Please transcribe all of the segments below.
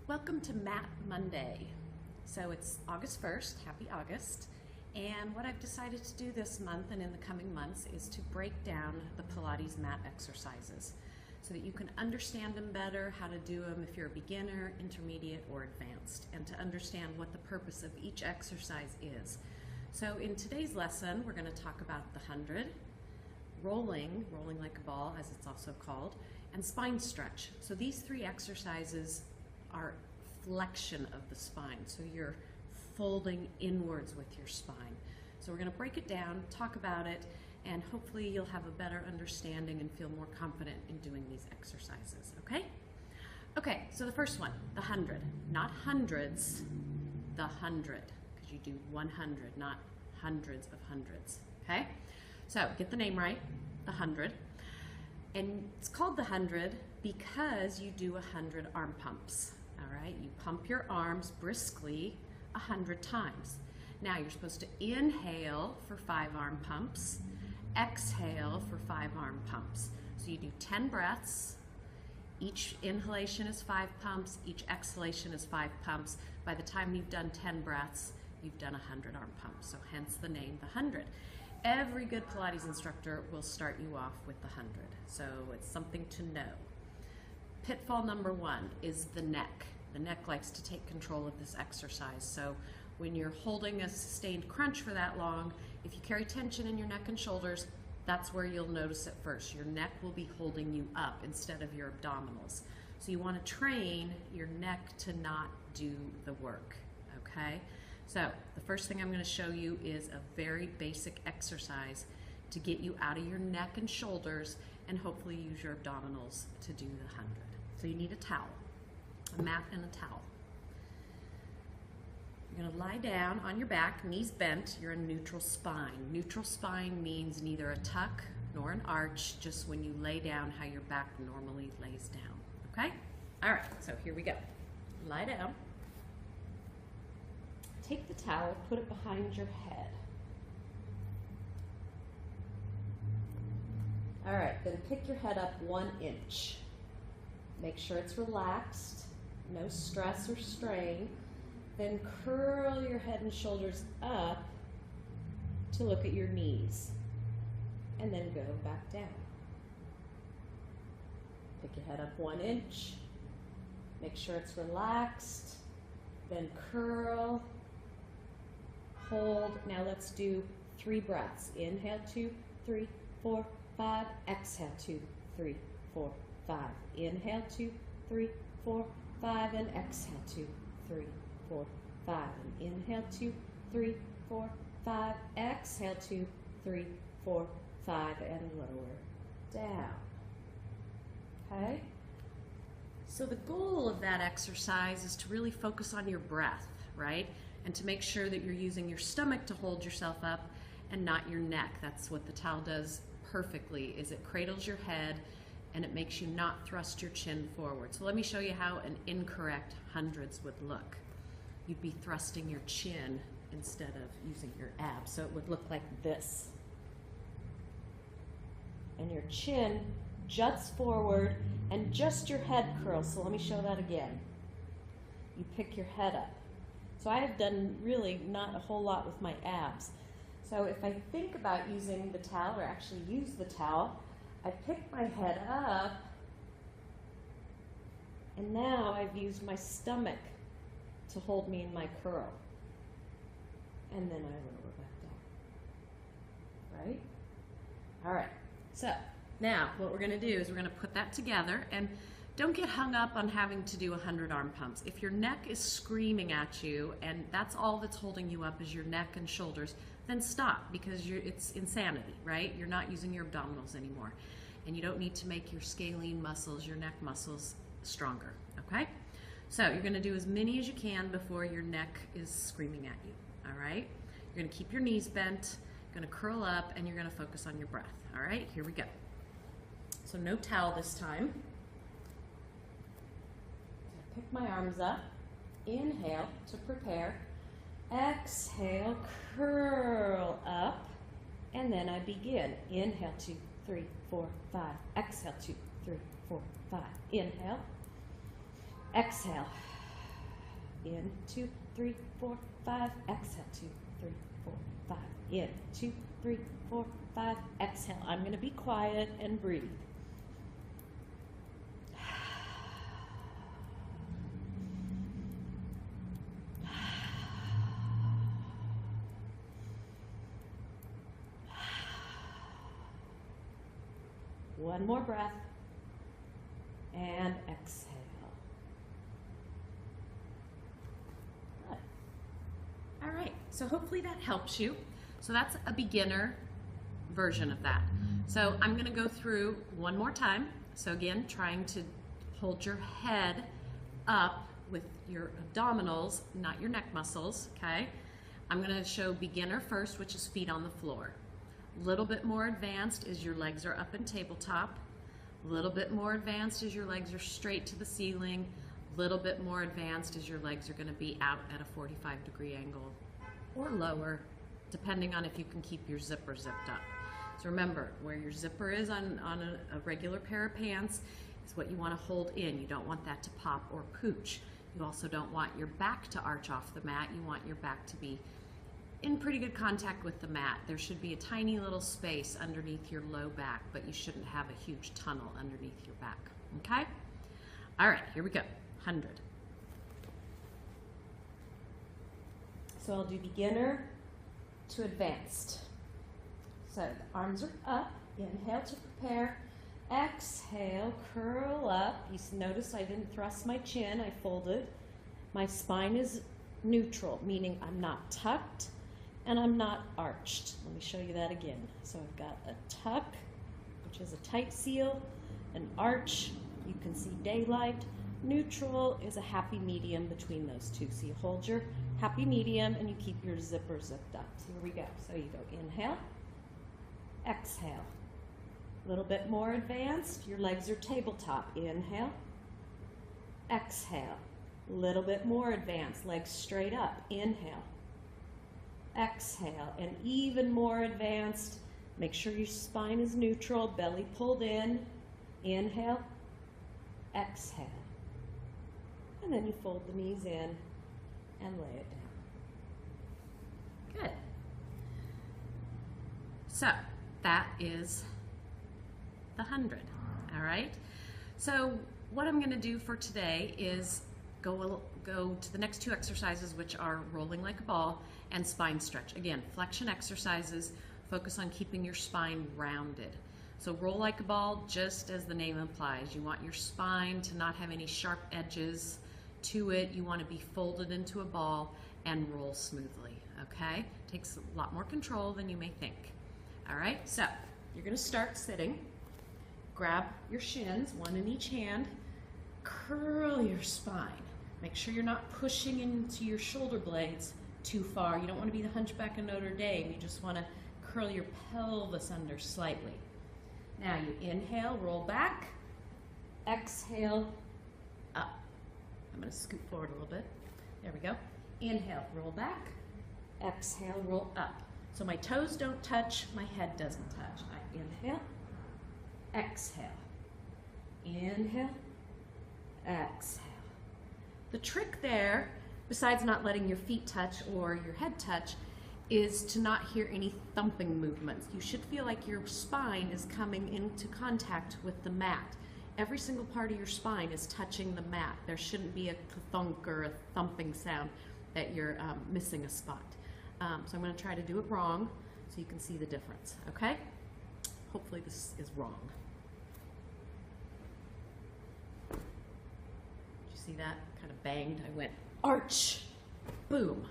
Welcome to Mat Monday. So it's August 1st, happy August. And what I've decided to do this month and in the coming months is to break down the Pilates mat exercises so that you can understand them better, how to do them if you're a beginner, intermediate, or advanced, and to understand what the purpose of each exercise is. So in today's lesson, we're going to talk about the 100, rolling like a ball, as it's also called, and spine stretch. So these three exercises are flexion of the spine. So you're folding inwards with your spine. So we're going to break it down, talk about it, and hopefully you'll have a better understanding and feel more confident in doing these exercises, okay? Okay, so the first one, the 100. Not hundreds, the 100, because you do 100, not hundreds of hundreds, okay? So get the name right, the 100. And it's called the 100 because you do 100 arm pumps, all right? You pump your arms briskly 100 times. Now you're supposed to inhale for 5 arm pumps, exhale for 5 arm pumps. So you do 10 breaths. Each inhalation is 5 pumps, each exhalation is 5 pumps. By the time you've done 10 breaths, you've done 100 arm pumps, so hence the name the 100. Every good Pilates instructor will start you off with the 100, so it's something to know. Pitfall number 1 is the neck. The neck likes to take control of this exercise, so when you're holding a sustained crunch for that long, if you carry tension in your neck and shoulders, that's where you'll notice it first. Your neck will be holding you up instead of your abdominals. So you want to train your neck to not do the work, okay? So the first thing I'm going to show you is a very basic exercise to get you out of your neck and shoulders and hopefully use your abdominals to do the 100. So you need a towel, a mat and a towel. You're going to lie down on your back, knees bent. You're in neutral spine. Neutral spine means neither a tuck nor an arch, just when you lay down how your back normally lays down, okay? All right, so here we go. Lie down. Take the towel, put it behind your head. All right, then pick your head up 1 inch. Make sure it's relaxed, no stress or strain. Then curl your head and shoulders up to look at your knees, and then go back down. Pick your head up 1 inch. Make sure it's relaxed, then curl. Hold. Now let's do 3 breaths. Inhale, 2, 3, 4, 5. Exhale, 2, 3, 4, 5. Inhale, 2, 3, 4, 5. And exhale, 2, 3, 4, 5. And inhale, 2, 3, 4, 5. Exhale, 2, 3, 4, 5. And lower down. Okay? So the goal of that exercise is to really focus on your breath, right? And to make sure that you're using your stomach to hold yourself up and not your neck. That's what the towel does perfectly, is it cradles your head and it makes you not thrust your chin forward. So let me show you how an incorrect hundreds would look. You'd be thrusting your chin instead of using your abs. So it would look like this. And your chin juts forward and just your head curls. So let me show that again. You pick your head up. So I have done really not a whole lot with my abs. So if I think about using the towel, or actually use the towel, I pick my head up, and now I've used my stomach to hold me in my curl. And then I lower back down. Right? All right. So now what we're going to do is we're going to put that together, and don't get hung up on having to do 100 arm pumps. If your neck is screaming at you and that's all that's holding you up is your neck and shoulders, then stop, because it's insanity, right? You're not using your abdominals anymore. And you don't need to make your scalene muscles, your neck muscles, stronger, okay? So you're gonna do as many as you can before your neck is screaming at you, all right? You're gonna keep your knees bent, you're gonna curl up, and you're gonna focus on your breath, all right? Here we go. So no towel this time. Pick my arms up, inhale to prepare, exhale, curl up, and then I begin. Inhale, 2, 3, 4, 5, exhale, 2, 3, 4, 5, inhale, exhale, In, 2, 3, 4, 5. Exhale, 2, 3, 4, 5. In, 2, 3, 4, 5. Exhale. I'm going to be quiet and breathe. One more breath, and exhale. Good. All right, so hopefully that helps you. So that's a beginner version of that. So I'm gonna go through one more time. So again, trying to hold your head up with your abdominals, not your neck muscles, okay? I'm gonna show beginner first, which is feet on the floor. A little bit more advanced is your legs are up in tabletop. A little bit more advanced is your legs are straight to the ceiling. A little bit more advanced is your legs are going to be out at a 45-degree angle or lower, depending on if you can keep your zipper zipped up. So remember, where your zipper is on a regular pair of pants is what you want to hold in. You don't want that to pop or pooch. You also don't want your back to arch off the mat. You want your back to be in pretty good contact with the mat. There should be a tiny little space underneath your low back, but you shouldn't have a huge tunnel underneath your back, okay? All right, here we go, 100. So I'll do beginner to advanced. So the arms are up, inhale to prepare, exhale, curl up. You notice I didn't thrust my chin, I folded. My spine is neutral, meaning I'm not tucked, and I'm not arched. Let me show you that again. So I've got a tuck, which is a tight seal, an arch, you can see daylight. Neutral is a happy medium between those two. So you hold your happy medium and you keep your zipper zipped up. So here we go. So you go inhale, exhale. A little bit more advanced, your legs are tabletop. Inhale, exhale. A little bit more advanced, legs straight up. Inhale, exhale, and even more advanced. Make sure your spine is neutral, belly pulled in. Inhale, exhale. And then you fold the knees in and lay it down. Good. So that is the 100, all right? So what I'm gonna do for today is go to the next two exercises, which are rolling like a ball and spine stretch. Again, flexion exercises, focus on keeping your spine rounded. So roll like a ball, just as the name implies. You want your spine to not have any sharp edges to it. You want to be folded into a ball and roll smoothly, okay? Takes a lot more control than you may think. All right, so you're gonna start sitting. Grab your shins, one in each hand. Curl your spine. Make sure you're not pushing into your shoulder blades too far. You don't want to be the Hunchback of Notre Dame. You just want to curl your pelvis under slightly. Now you inhale, roll back. Exhale, up. I'm going to scoot forward a little bit. There we go. Inhale, roll back. Exhale, roll up. So my toes don't touch, my head doesn't touch. I inhale, exhale. Inhale, exhale. The trick there, besides not letting your feet touch or your head touch, is to not hear any thumping movements. You should feel like your spine is coming into contact with the mat. Every single part of your spine is touching the mat. There shouldn't be a thunk or a thumping sound that you're missing a spot. So I'm going to try to do it wrong so you can see the difference, okay? Hopefully this is wrong. Did you see that? Kind of banged. I went arch, boom.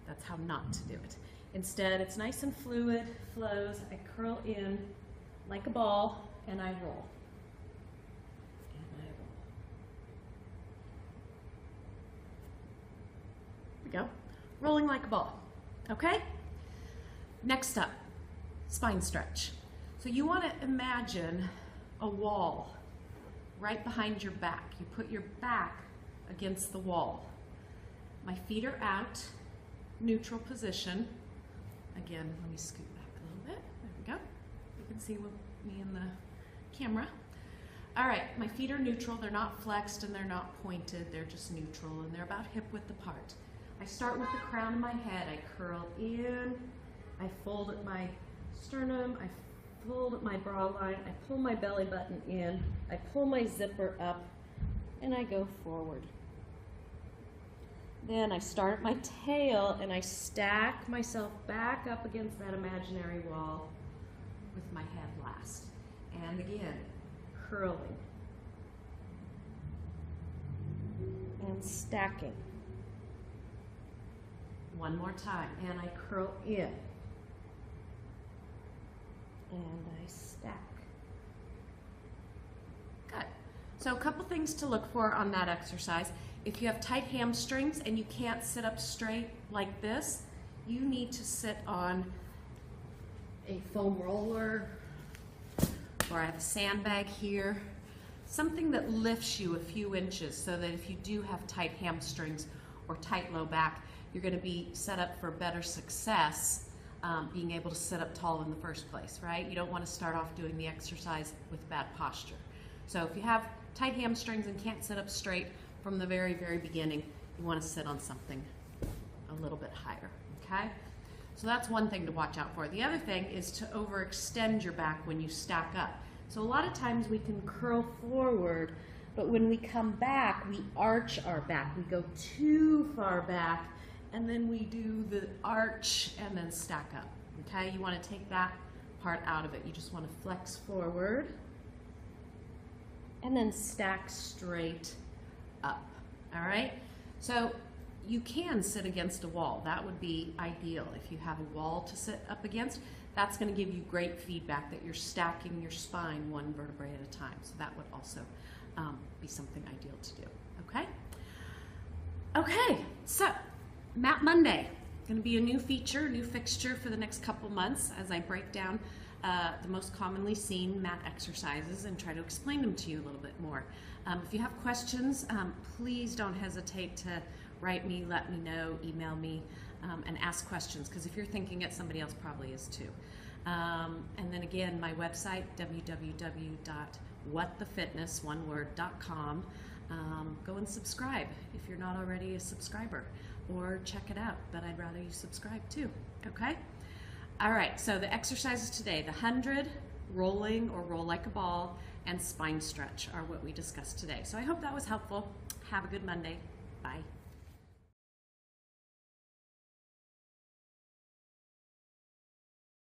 That's how not to do it. Instead, it's nice and fluid, flows. I curl in like a ball and I roll. And I roll. There we go. Rolling like a ball. Okay? Next up, spine stretch. So you want to imagine a wall right behind your back. You put your back against the wall. My feet are out, neutral position. Again, let me scoot back a little bit. There we go. You can see me in the camera. All right, my feet are neutral. They're not flexed and they're not pointed. They're just neutral and they're about hip width apart. I start with the crown of my head. I curl in. I fold at my sternum. I fold at my bra line. I pull my belly button in. I pull my zipper up and I go forward. Then I start at my tail and I stack myself back up against that imaginary wall with my head last. And again, curling and stacking. One more time, and I curl in and I stack. Good. So a couple things to look for on that exercise. If you have tight hamstrings and you can't sit up straight like this, you need to sit on a foam roller, or I have a sandbag here, something that lifts you a few inches so that if you do have tight hamstrings or tight low back, you're going to be set up for better success being able to sit up tall in the first place, right? You don't want to start off doing the exercise with bad posture. So if you have tight hamstrings and can't sit up straight from the very, very beginning, you want to sit on something a little bit higher, okay? So that's one thing to watch out for. The other thing is to overextend your back when you stack up. So a lot of times we can curl forward, but when we come back, we arch our back. We go too far back, and then we do the arch and then stack up, okay? You want to take that part out of it. You just want to flex forward and then stack straight up, all right? So you can sit against a wall. That would be ideal. If you have a wall to sit up against, that's going to give you great feedback that you're stacking your spine one vertebrae at a time. So that would also be something ideal to do, okay? Okay, so Mat Monday, going to be a new feature, new fixture for the next couple months as I break down the most commonly seen mat exercises and try to explain them to you a little bit more. If you have questions, please don't hesitate to write me, let me know, email me, and ask questions, because if you're thinking it, somebody else probably is too. And then again, my website, www.whatthefitness.com. Go and subscribe if you're not already a subscriber, or check it out, but I'd rather you subscribe too, okay? All right, so the exercises today, the 100, rolling or roll like a ball, and spine stretch are what we discussed today. So I hope that was helpful. Have a good Monday. Bye.